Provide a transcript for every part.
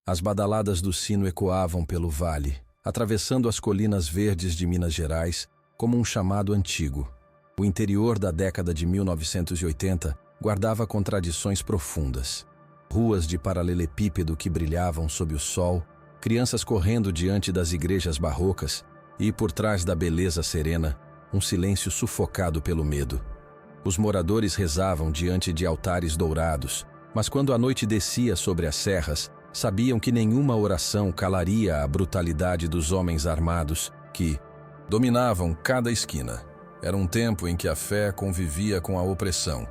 As badaladas do sino ecoavam pelo vale, atravessando as colinas verdes de Minas Gerais como um chamado antigo. O interior da década de 1980 guardava contradições profundas. Ruas de paralelepípedo que brilhavam sob o sol, crianças correndo diante das igrejas barrocas e, por trás da beleza serena, um silêncio sufocado pelo medo. Os moradores rezavam diante de altares dourados, mas quando a noite descia sobre as serras, sabiam que nenhuma oração calaria a brutalidade dos homens armados que dominavam cada esquina. Era um tempo em que a fé convivia com a opressão,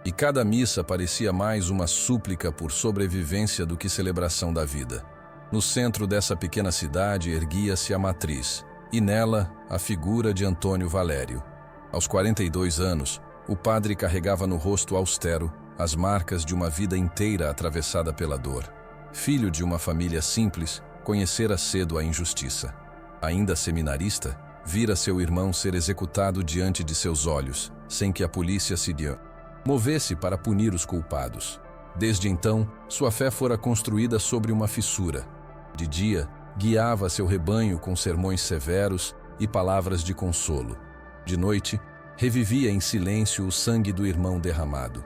e cada missa parecia mais uma súplica por sobrevivência do que celebração da vida. No centro dessa pequena cidade erguia-se a matriz, e nela a figura de Antônio Valério. Aos 42 anos, o padre carregava no rosto austero as marcas de uma vida inteira atravessada pela dor. Filho de uma família simples, conhecera cedo a injustiça. Ainda seminarista, vira seu irmão ser executado diante de seus olhos, sem que a polícia se movesse para punir os culpados. Desde então, sua fé fora construída sobre uma fissura. De dia, guiava seu rebanho com sermões severos e palavras de consolo. De noite, revivia em silêncio o sangue do irmão derramado.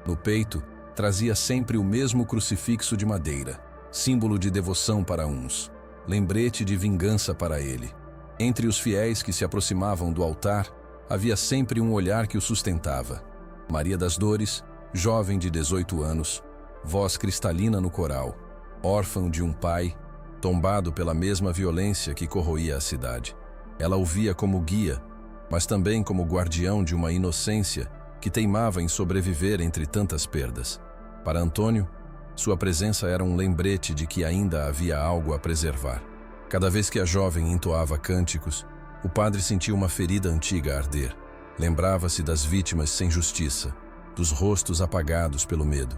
No peito, trazia sempre o mesmo crucifixo de madeira, símbolo de devoção para uns, lembrete de vingança para ele. Entre os fiéis que se aproximavam do altar, havia sempre um olhar que o sustentava. Maria das Dores, jovem de 18 anos, voz cristalina no coral, órfão de um pai, tombado pela mesma violência que corroía a cidade. Ela o via como guia, mas também como guardião de uma inocência que teimava em sobreviver entre tantas perdas. Para Antônio, sua presença era um lembrete de que ainda havia algo a preservar. Cada vez que a jovem entoava cânticos, o padre sentia uma ferida antiga a arder. Lembrava-se das vítimas sem justiça, dos rostos apagados pelo medo.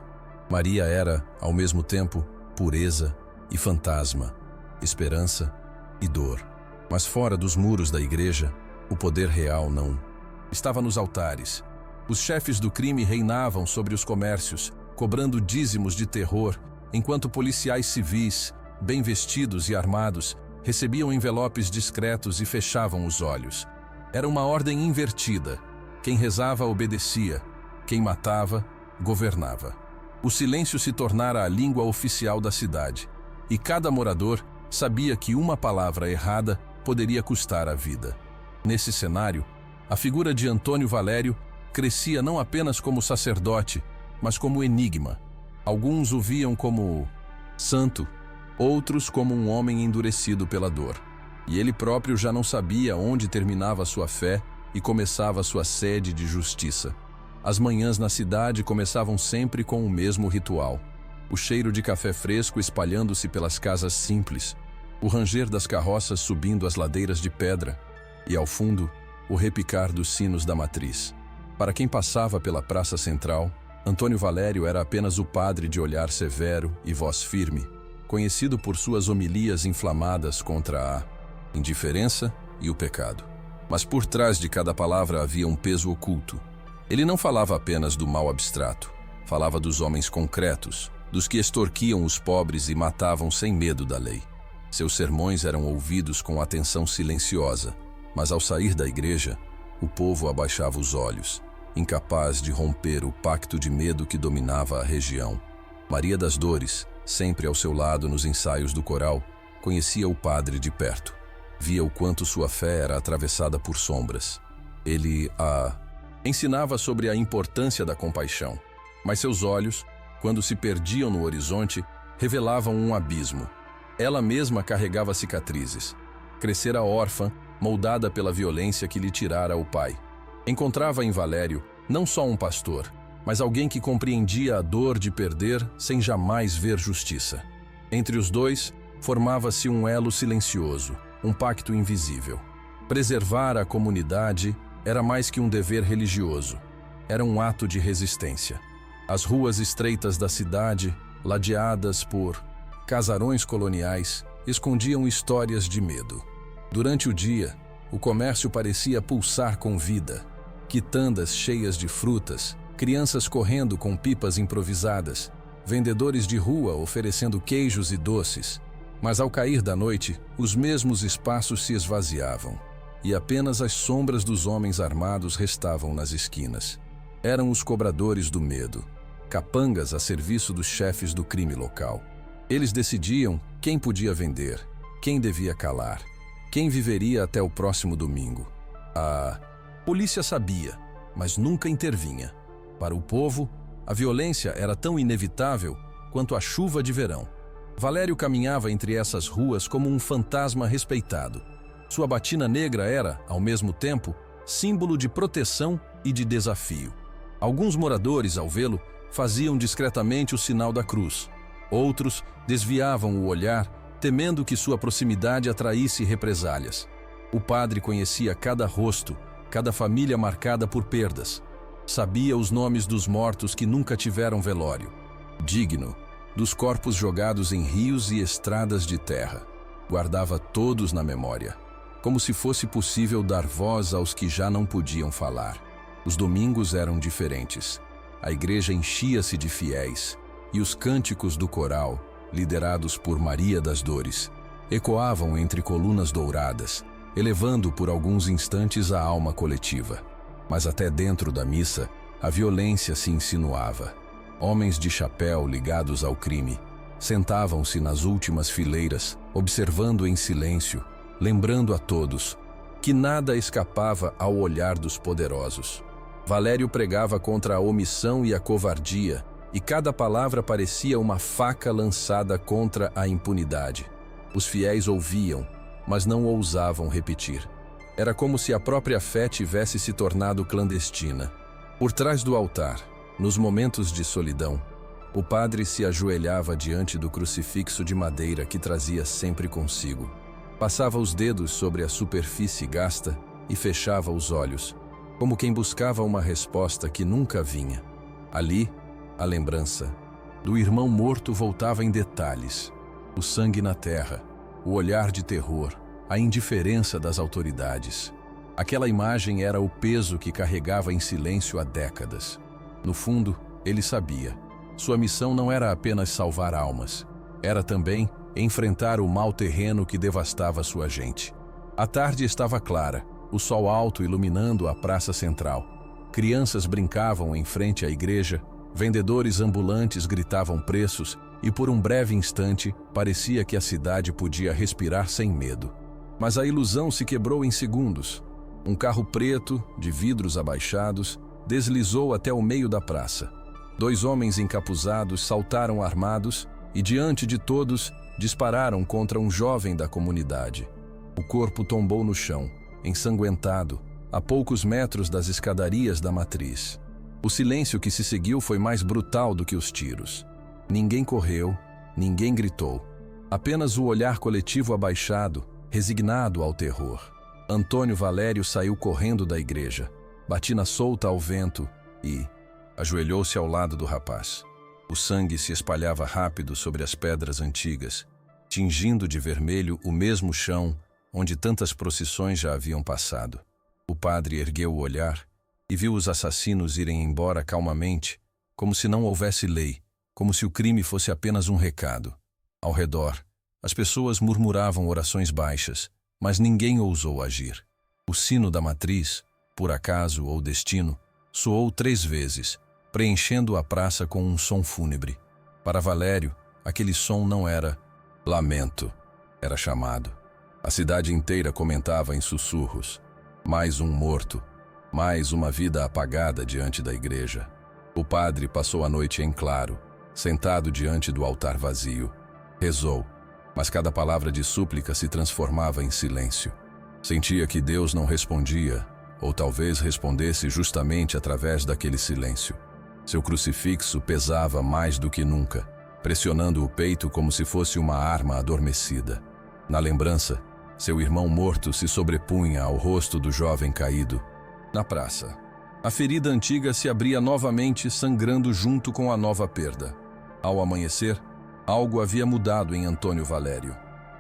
Maria era, ao mesmo tempo, pureza e fantasma, esperança e dor. Mas fora dos muros da igreja, o poder real não estava nos altares. Os chefes do crime reinavam sobre os comércios, cobrando dízimos de terror, enquanto policiais civis, bem vestidos e armados, recebiam envelopes discretos e fechavam os olhos. Era uma ordem invertida. Quem rezava obedecia, quem matava, governava. O silêncio se tornara a língua oficial da cidade, e cada morador sabia que uma palavra errada poderia custar a vida. Nesse cenário, a figura de Antônio Valério crescia não apenas como sacerdote, mas como enigma. Alguns o viam como santo, outros como um homem endurecido pela dor. E ele próprio já não sabia onde terminava sua fé e começava sua sede de justiça. As manhãs na cidade começavam sempre com o mesmo ritual. O cheiro de café fresco espalhando-se pelas casas simples, o ranger das carroças subindo as ladeiras de pedra e, ao fundo, o repicar dos sinos da matriz. Para quem passava pela praça central, Antônio Valério era apenas o padre de olhar severo e voz firme, conhecido por suas homilias inflamadas contra a indiferença e o pecado. Mas por trás de cada palavra havia um peso oculto. Ele não falava apenas do mal abstrato, falava dos homens concretos, dos que extorquiam os pobres e matavam sem medo da lei. Seus sermões eram ouvidos com atenção silenciosa, mas ao sair da igreja, o povo abaixava os olhos, incapaz de romper o pacto de medo que dominava a região. Maria das Dores, sempre ao seu lado nos ensaios do coral, conhecia o padre de perto. Via o quanto sua fé era atravessada por sombras. Ele a ensinava sobre a importância da compaixão, mas seus olhos, quando se perdiam no horizonte, revelavam um abismo. Ela mesma carregava cicatrizes. Crescera órfã, moldada pela violência que lhe tirara o pai. Encontrava em Valério não só um pastor, mas alguém que compreendia a dor de perder sem jamais ver justiça. Entre os dois, formava-se um elo silencioso, um pacto invisível. Preservar a comunidade era mais que um dever religioso, era um ato de resistência. As ruas estreitas da cidade, ladeadas por casarões coloniais, escondiam histórias de medo. Durante o dia, o comércio parecia pulsar com vida. Quitandas cheias de frutas, crianças correndo com pipas improvisadas, vendedores de rua oferecendo queijos e doces. Mas ao cair da noite, os mesmos espaços se esvaziavam, e apenas as sombras dos homens armados restavam nas esquinas. Eram os cobradores do medo, capangas a serviço dos chefes do crime local. Eles decidiam quem podia vender, quem devia calar, quem viveria até o próximo domingo. A polícia sabia, mas nunca intervinha. Para o povo, a violência era tão inevitável quanto a chuva de verão. Valério caminhava entre essas ruas como um fantasma respeitado. Sua batina negra era, ao mesmo tempo, símbolo de proteção e de desafio. Alguns moradores, ao vê-lo, faziam discretamente o sinal da cruz. Outros desviavam o olhar, temendo que sua proximidade atraísse represálias. O padre conhecia cada rosto, cada família marcada por perdas. Sabia os nomes dos mortos que nunca tiveram velório. Digno dos corpos jogados em rios e estradas de terra. Guardava todos na memória, como se fosse possível dar voz aos que já não podiam falar. Os domingos eram diferentes. A igreja enchia-se de fiéis, e os cânticos do coral, liderados por Maria das Dores, ecoavam entre colunas douradas, elevando por alguns instantes a alma coletiva. Mas até dentro da missa, a violência se insinuava. Homens de chapéu ligados ao crime sentavam-se nas últimas fileiras, observando em silêncio, lembrando a todos que nada escapava ao olhar dos poderosos. Valério pregava contra a omissão e a covardia, e cada palavra parecia uma faca lançada contra a impunidade. Os fiéis ouviam, mas não ousavam repetir. Era como se a própria fé tivesse se tornado clandestina. Por trás do altar, nos momentos de solidão, o padre se ajoelhava diante do crucifixo de madeira que trazia sempre consigo. Passava os dedos sobre a superfície gasta e fechava os olhos, como quem buscava uma resposta que nunca vinha. Ali, a lembrança do irmão morto voltava em detalhes. O sangue na terra, o olhar de terror, a indiferença das autoridades. Aquela imagem era o peso que carregava em silêncio há décadas. No fundo, ele sabia. Sua missão não era apenas salvar almas. Era também enfrentar o mal terreno que devastava sua gente. A tarde estava clara, o sol alto iluminando a praça central. Crianças brincavam em frente à igreja, vendedores ambulantes gritavam preços e por um breve instante parecia que a cidade podia respirar sem medo. Mas a ilusão se quebrou em segundos. Um carro preto, de vidros abaixados, deslizou até o meio da praça. 2 homens encapuzados saltaram armados e, diante de todos, dispararam contra um jovem da comunidade. O corpo tombou no chão, ensanguentado, a poucos metros das escadarias da matriz. O silêncio que se seguiu foi mais brutal do que os tiros. Ninguém correu, ninguém gritou. Apenas o olhar coletivo abaixado, resignado ao terror. Antônio Valério saiu correndo da igreja, batina solta ao vento e ajoelhou-se ao lado do rapaz. O sangue se espalhava rápido sobre as pedras antigas, tingindo de vermelho o mesmo chão onde tantas procissões já haviam passado. O padre ergueu o olhar e viu os assassinos irem embora calmamente, como se não houvesse lei, como se o crime fosse apenas um recado. Ao redor, as pessoas murmuravam orações baixas, mas ninguém ousou agir. O sino da matriz, por acaso ou destino, soou 3 vezes, preenchendo a praça com um som fúnebre. Para Valério, aquele som não era lamento, era chamado. A cidade inteira comentava em sussurros. Mais um morto, mais uma vida apagada diante da igreja. O padre passou a noite em claro, sentado diante do altar vazio. Rezou, mas cada palavra de súplica se transformava em silêncio. Sentia que Deus não respondia, ou talvez respondesse justamente através daquele silêncio. Seu crucifixo pesava mais do que nunca, pressionando o peito como se fosse uma arma adormecida. Na lembrança, seu irmão morto se sobrepunha ao rosto do jovem caído. Na praça, a ferida antiga se abria novamente, sangrando junto com a nova perda. Ao amanhecer, algo havia mudado em Antônio Valério.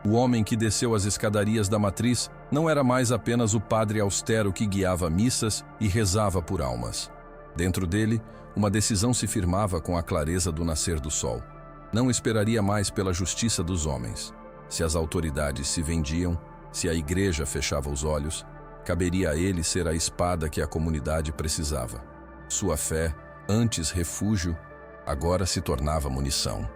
O homem que desceu as escadarias da matriz não era mais apenas o padre austero que guiava missas e rezava por almas. Dentro dele, Uma decisão se firmava com a clareza do nascer do sol. Não esperaria mais pela justiça dos homens. Se as autoridades se vendiam, se a igreja fechava os olhos, caberia a ele ser a espada que a comunidade precisava. Sua fé, antes refúgio, agora se tornava munição.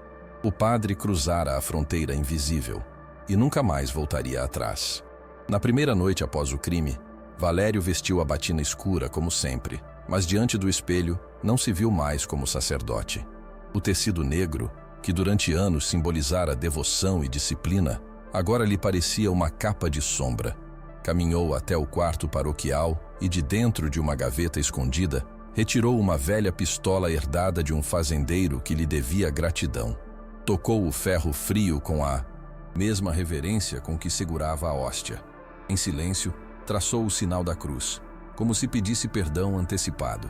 O padre cruzara a fronteira invisível e nunca mais voltaria atrás. Na primeira noite após o crime, Valério vestiu a batina escura como sempre, mas diante do espelho não se viu mais como sacerdote. O tecido negro, que durante anos simbolizara devoção e disciplina, agora lhe parecia uma capa de sombra. Caminhou até o quarto paroquial e, de dentro de uma gaveta escondida, retirou uma velha pistola herdada de um fazendeiro que lhe devia gratidão. Tocou o ferro frio com a mesma reverência com que segurava a hóstia. Em silêncio, traçou o sinal da cruz, como se pedisse perdão antecipado.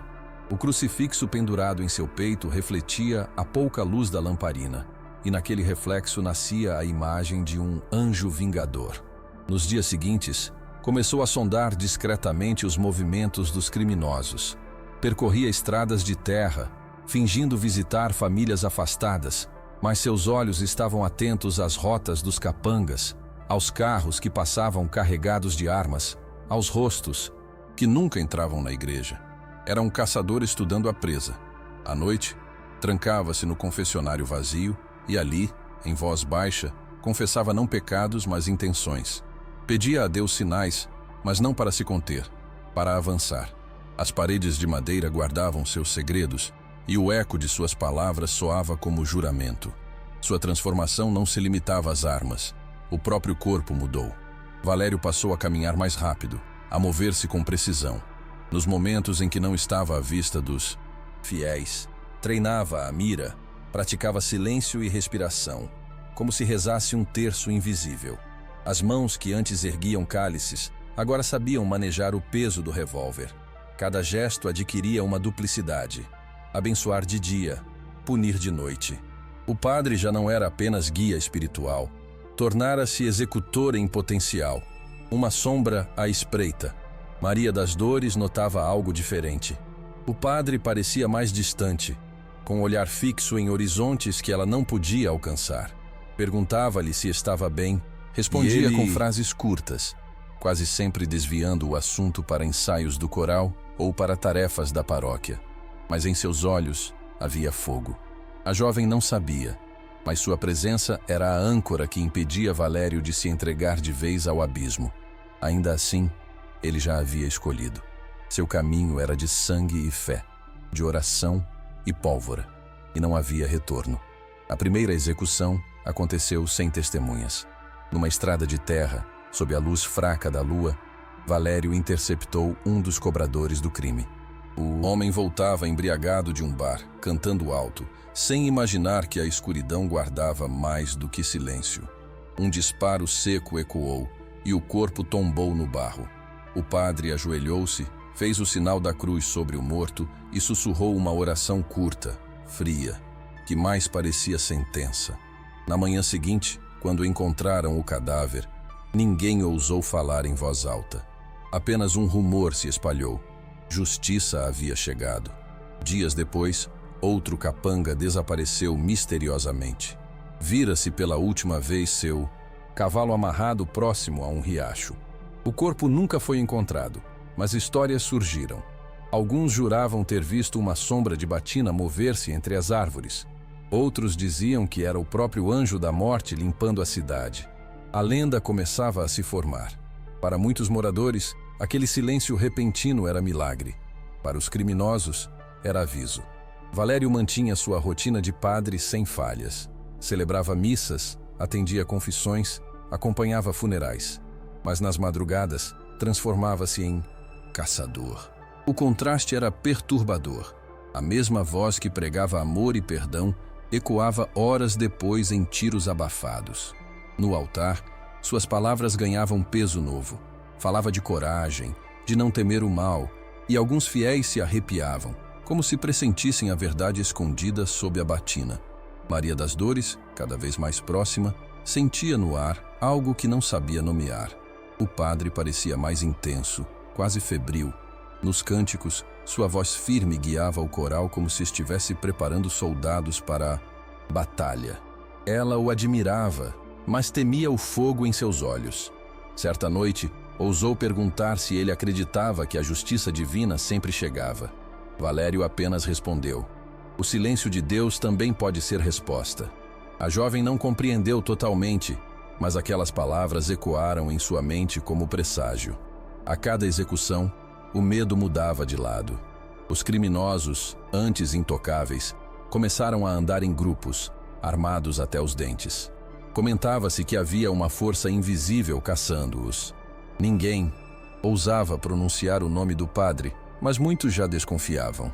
O crucifixo pendurado em seu peito refletia a pouca luz da lamparina, e naquele reflexo nascia a imagem de um anjo vingador. Nos dias seguintes, começou a sondar discretamente os movimentos dos criminosos. Percorria estradas de terra, fingindo visitar famílias afastadas, mas seus olhos estavam atentos às rotas dos capangas, aos carros que passavam carregados de armas, aos rostos que nunca entravam na igreja. Era um caçador estudando a presa. À noite, trancava-se no confessionário vazio e ali, em voz baixa, confessava não pecados, mas intenções. Pedia a Deus sinais, mas não para se conter, para avançar. As paredes de madeira guardavam seus segredos e o eco de suas palavras soava como juramento. Sua transformação não se limitava às armas. O próprio corpo mudou. Valério passou a caminhar mais rápido, a mover-se com precisão. Nos momentos em que não estava à vista dos fiéis, treinava a mira, praticava silêncio e respiração, como se rezasse um terço invisível. As mãos que antes erguiam cálices, agora sabiam manejar o peso do revólver. Cada gesto adquiria uma duplicidade. Abençoar de dia, punir de noite. O padre já não era apenas guia espiritual, tornara-se executor em potencial, uma sombra à espreita. Maria das Dores notava algo diferente. O padre parecia mais distante, com um olhar fixo em horizontes que ela não podia alcançar. Perguntava-lhe se estava bem, respondia com frases curtas, quase sempre desviando o assunto para ensaios do coral ou para tarefas da paróquia. Mas em seus olhos havia fogo. A jovem não sabia, mas sua presença era a âncora que impedia Valério de se entregar de vez ao abismo. Ainda assim, ele já havia escolhido. Seu caminho era de sangue e fé, de oração e pólvora, e não havia retorno. A primeira execução aconteceu sem testemunhas. Numa estrada de terra, sob a luz fraca da lua, Valério interceptou um dos cobradores do crime. O homem voltava embriagado de um bar, cantando alto, sem imaginar que a escuridão guardava mais do que silêncio. Um disparo seco ecoou e o corpo tombou no barro. O padre ajoelhou-se, fez o sinal da cruz sobre o morto e sussurrou uma oração curta, fria, que mais parecia sentença. Na manhã seguinte, quando encontraram o cadáver, ninguém ousou falar em voz alta. Apenas um rumor se espalhou. Justiça havia chegado. Dias depois, outro capanga desapareceu misteriosamente. Vira-se pela última vez seu cavalo amarrado próximo a um riacho. O corpo nunca foi encontrado, mas histórias surgiram. Alguns juravam ter visto uma sombra de batina mover-se entre as árvores. Outros diziam que era o próprio anjo da morte limpando a cidade. A lenda começava a se formar. Para muitos moradores, aquele silêncio repentino era milagre. Para os criminosos, era aviso. Valério mantinha sua rotina de padre sem falhas. Celebrava missas, atendia confissões, acompanhava funerais. Mas nas madrugadas, transformava-se em caçador. O contraste era perturbador. A mesma voz que pregava amor e perdão ecoava horas depois em tiros abafados. No altar, suas palavras ganhavam peso novo. Falava de coragem, de não temer o mal, e alguns fiéis se arrepiavam, como se pressentissem a verdade escondida sob a batina. Maria das Dores, cada vez mais próxima, sentia no ar algo que não sabia nomear. O padre parecia mais intenso, quase febril. Nos cânticos, Sua voz firme guiava o coral como se estivesse preparando soldados para a batalha. Ela o admirava, mas temia o fogo em seus olhos. Certa noite, ousou perguntar se ele acreditava que a justiça divina sempre chegava. Valério apenas respondeu: "O silêncio de Deus também pode ser resposta." A jovem não compreendeu totalmente, mas aquelas palavras ecoaram em sua mente como presságio. A cada execução, o medo mudava de lado. Os criminosos, antes intocáveis, começaram a andar em grupos, armados até os dentes. Comentava-se que havia uma força invisível caçando-os. Ninguém ousava pronunciar o nome do padre, mas muitos já desconfiavam.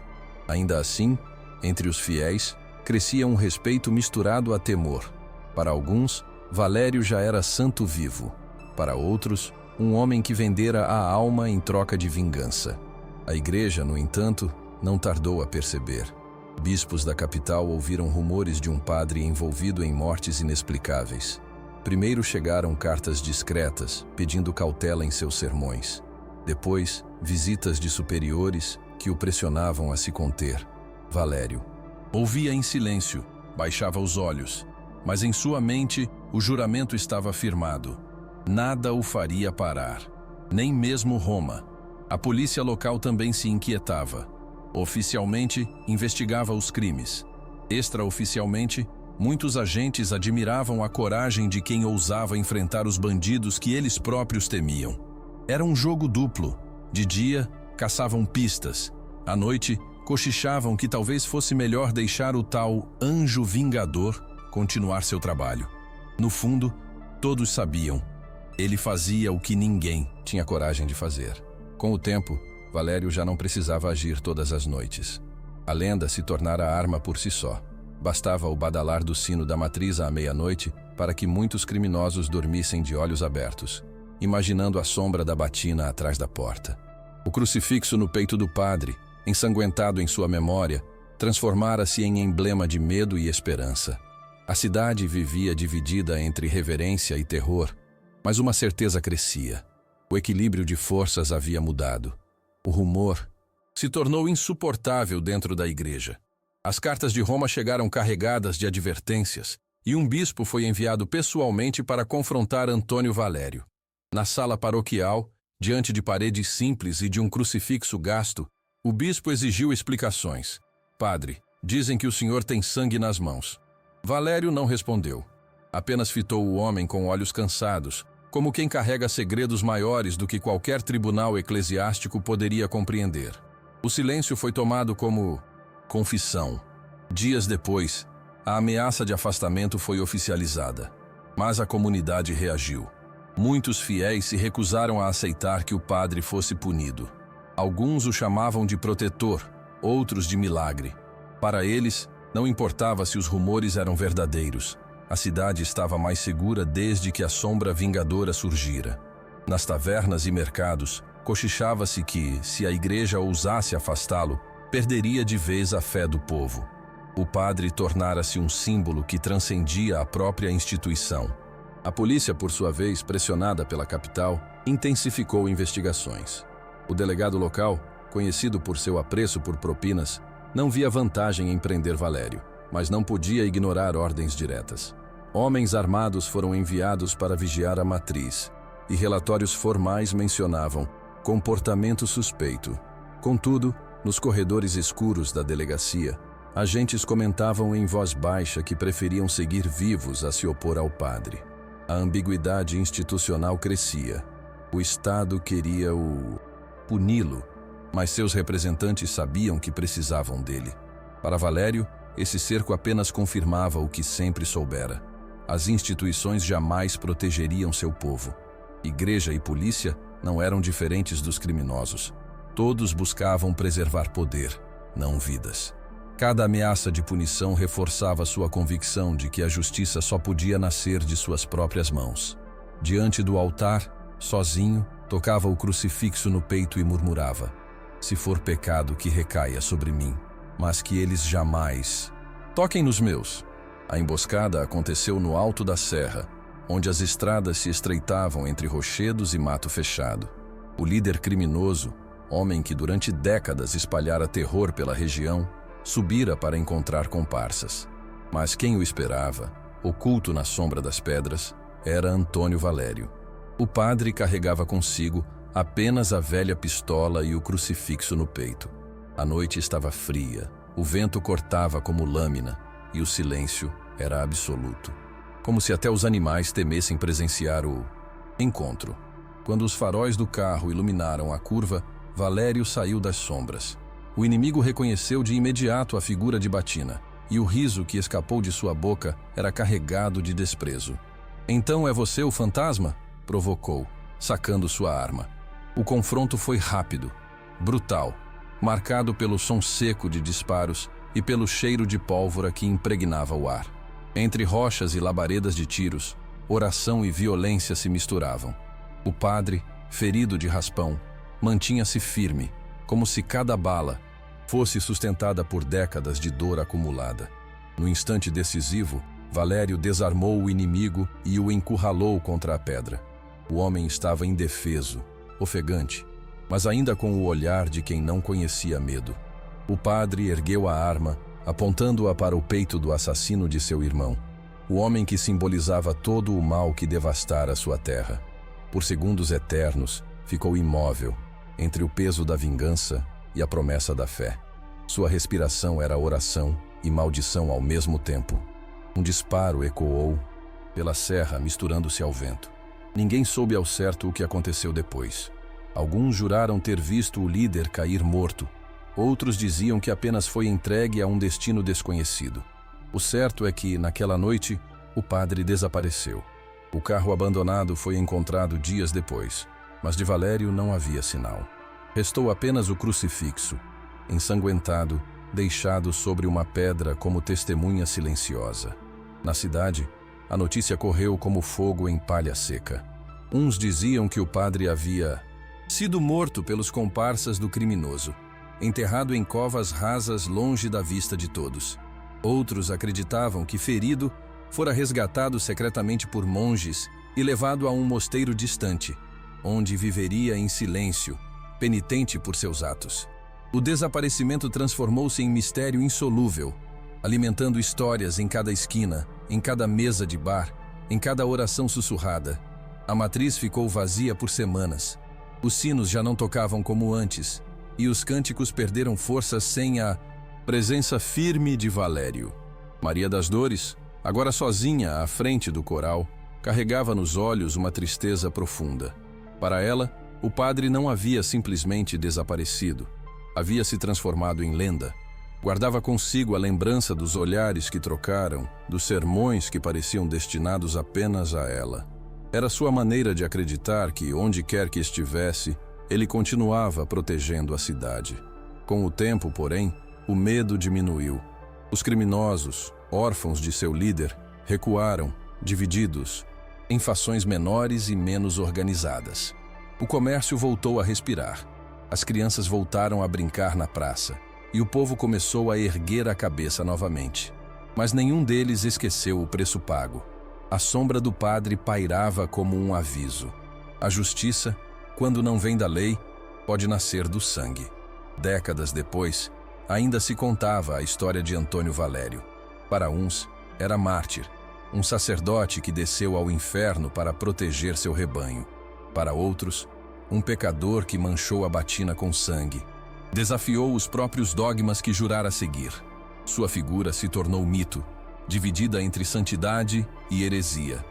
Ainda assim, entre os fiéis, crescia um respeito misturado a temor. Para alguns, Valério já era santo vivo. Para outros, um homem que vendera a alma em troca de vingança. A igreja, no entanto, não tardou a perceber. Bispos da capital ouviram rumores de um padre envolvido em mortes inexplicáveis. Primeiro chegaram cartas discretas, pedindo cautela em seus sermões. Depois, visitas de superiores que o pressionavam a se conter. Valério ouvia em silêncio, baixava os olhos, mas em sua mente o juramento estava firmado. Nada o faria parar, nem mesmo Roma. A polícia local também se inquietava. Oficialmente, investigava os crimes. Extraoficialmente, muitos agentes admiravam a coragem de quem ousava enfrentar os bandidos que eles próprios temiam. Era um jogo duplo. De dia, caçavam pistas. À noite, cochichavam que talvez fosse melhor deixar o tal anjo vingador continuar seu trabalho. No fundo, todos sabiam. Ele fazia o que ninguém tinha coragem de fazer. Com o tempo, Valério já não precisava agir todas as noites. A lenda se tornara arma por si só. Bastava o badalar do sino da matriz à meia-noite para que muitos criminosos dormissem de olhos abertos, imaginando a sombra da batina atrás da porta. O crucifixo no peito do padre, ensanguentado em sua memória, transformara-se em emblema de medo e esperança. A cidade vivia dividida entre reverência e terror, mas uma certeza crescia. O equilíbrio de forças havia mudado. O rumor se tornou insuportável dentro da igreja. As cartas de Roma chegaram carregadas de advertências, e um bispo foi enviado pessoalmente para confrontar Antônio Valério. Na sala paroquial, diante de paredes simples e de um crucifixo gasto, o bispo exigiu explicações. "Padre, dizem que o senhor tem sangue nas mãos." Valério não respondeu. Apenas fitou o homem com olhos cansados, como quem carrega segredos maiores do que qualquer tribunal eclesiástico poderia compreender. O silêncio foi tomado como confissão. Dias depois, a ameaça de afastamento foi oficializada. Mas a comunidade reagiu. Muitos fiéis se recusaram a aceitar que o padre fosse punido. Alguns o chamavam de protetor, outros de milagre. Para eles, não importava se os rumores eram verdadeiros. A cidade estava mais segura desde que a sombra vingadora surgira. Nas tavernas e mercados, cochichava-se que, se a igreja ousasse afastá-lo, perderia de vez a fé do povo. O padre tornara-se um símbolo que transcendia a própria instituição. A polícia, por sua vez, pressionada pela capital, intensificou investigações. O delegado local, conhecido por seu apreço por propinas, não via vantagem em prender Valério, mas não podia ignorar ordens diretas. Homens armados foram enviados para vigiar a matriz, e relatórios formais mencionavam comportamento suspeito. Contudo, nos corredores escuros da delegacia, agentes comentavam em voz baixa que preferiam seguir vivos a se opor ao padre. A ambiguidade institucional crescia. O Estado queria puni-lo, mas seus representantes sabiam que precisavam dele. Para Valério, esse cerco apenas confirmava o que sempre soubera. As instituições jamais protegeriam seu povo. Igreja e polícia não eram diferentes dos criminosos. Todos buscavam preservar poder, não vidas. Cada ameaça de punição reforçava sua convicção de que a justiça só podia nascer de suas próprias mãos. Diante do altar, sozinho, tocava o crucifixo no peito e murmurava: "Se for pecado, que recaia sobre mim, mas que eles jamais toquem nos meus." A emboscada aconteceu no alto da serra, onde as estradas se estreitavam entre rochedos e mato fechado. O líder criminoso, homem que durante décadas espalhara terror pela região, subira para encontrar comparsas. Mas quem o esperava, oculto na sombra das pedras, era Antônio Valério. O padre carregava consigo apenas a velha pistola e o crucifixo no peito. A noite estava fria, o vento cortava como lâmina e o silêncio era absoluto. Como se até os animais temessem presenciar o encontro. Quando os faróis do carro iluminaram a curva, Valério saiu das sombras. O inimigo reconheceu de imediato a figura de Batina, e o riso que escapou de sua boca era carregado de desprezo. "Então é você o fantasma?" provocou, sacando sua arma. O confronto foi rápido, brutal, marcado pelo som seco de disparos e pelo cheiro de pólvora que impregnava o ar. Entre rochas e labaredas de tiros, oração e violência se misturavam. O padre, ferido de raspão, mantinha-se firme, como se cada bala fosse sustentada por décadas de dor acumulada. No instante decisivo, Valério desarmou o inimigo e o encurralou contra a pedra. O homem estava indefeso, ofegante, mas ainda com o olhar de quem não conhecia medo. O padre ergueu a arma, apontando-a para o peito do assassino de seu irmão, o homem que simbolizava todo o mal que devastara sua terra. Por segundos eternos, ficou imóvel, entre o peso da vingança e a promessa da fé. Sua respiração era oração e maldição ao mesmo tempo. Um disparo ecoou pela serra, misturando-se ao vento. Ninguém soube ao certo o que aconteceu depois. Alguns juraram ter visto o líder cair morto. Outros diziam que apenas foi entregue a um destino desconhecido. O certo é que, naquela noite, o padre desapareceu. O carro abandonado foi encontrado dias depois, mas de Valério não havia sinal. Restou apenas o crucifixo, ensanguentado, deixado sobre uma pedra como testemunha silenciosa. Na cidade, a notícia correu como fogo em palha seca. Uns diziam que o padre havia sido morto pelos comparsas do criminoso, enterrado em covas rasas longe da vista de todos. Outros acreditavam que, ferido, fora resgatado secretamente por monges e levado a um mosteiro distante, onde viveria em silêncio, penitente por seus atos. O desaparecimento transformou-se em mistério insolúvel, alimentando histórias em cada esquina, em cada mesa de bar, em cada oração sussurrada. A matriz ficou vazia por semanas. Os sinos já não tocavam como antes, e os cânticos perderam força sem a presença firme de Valério. Maria das Dores, agora sozinha à frente do coral, carregava nos olhos uma tristeza profunda. Para ela, o padre não havia simplesmente desaparecido. Havia se transformado em lenda. Guardava consigo a lembrança dos olhares que trocaram, dos sermões que pareciam destinados apenas a ela. Era sua maneira de acreditar que, onde quer que estivesse, ele continuava protegendo a cidade. Com o tempo, porém, o medo diminuiu. Os criminosos, órfãos de seu líder, recuaram, divididos, em fações menores e menos organizadas. O comércio voltou a respirar. As crianças voltaram a brincar na praça, e o povo começou a erguer a cabeça novamente. Mas nenhum deles esqueceu o preço pago. A sombra do padre pairava como um aviso. A justiça, quando não vem da lei, pode nascer do sangue. Décadas depois, ainda se contava a história de Antônio Valério. Para uns, era mártir, um sacerdote que desceu ao inferno para proteger seu rebanho. Para outros, um pecador que manchou a batina com sangue. Desafiou os próprios dogmas que jurara seguir. Sua figura se tornou mito, dividida entre santidade e heresia,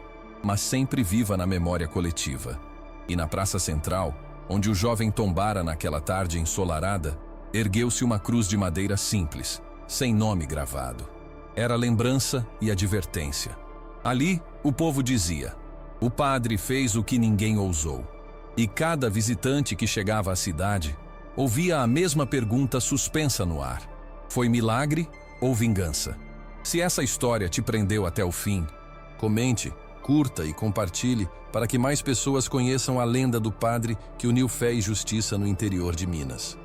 mas sempre viva na memória coletiva. E na praça central, onde o jovem tombara naquela tarde ensolarada, ergueu-se uma cruz de madeira simples, sem nome gravado. Era lembrança e advertência. Ali, o povo dizia: o padre fez o que ninguém ousou. E cada visitante que chegava à cidade ouvia a mesma pergunta suspensa no ar: foi milagre ou vingança? Se essa história te prendeu até o fim, comente, curta e compartilhe para que mais pessoas conheçam a lenda do padre que uniu fé e justiça no interior de Minas.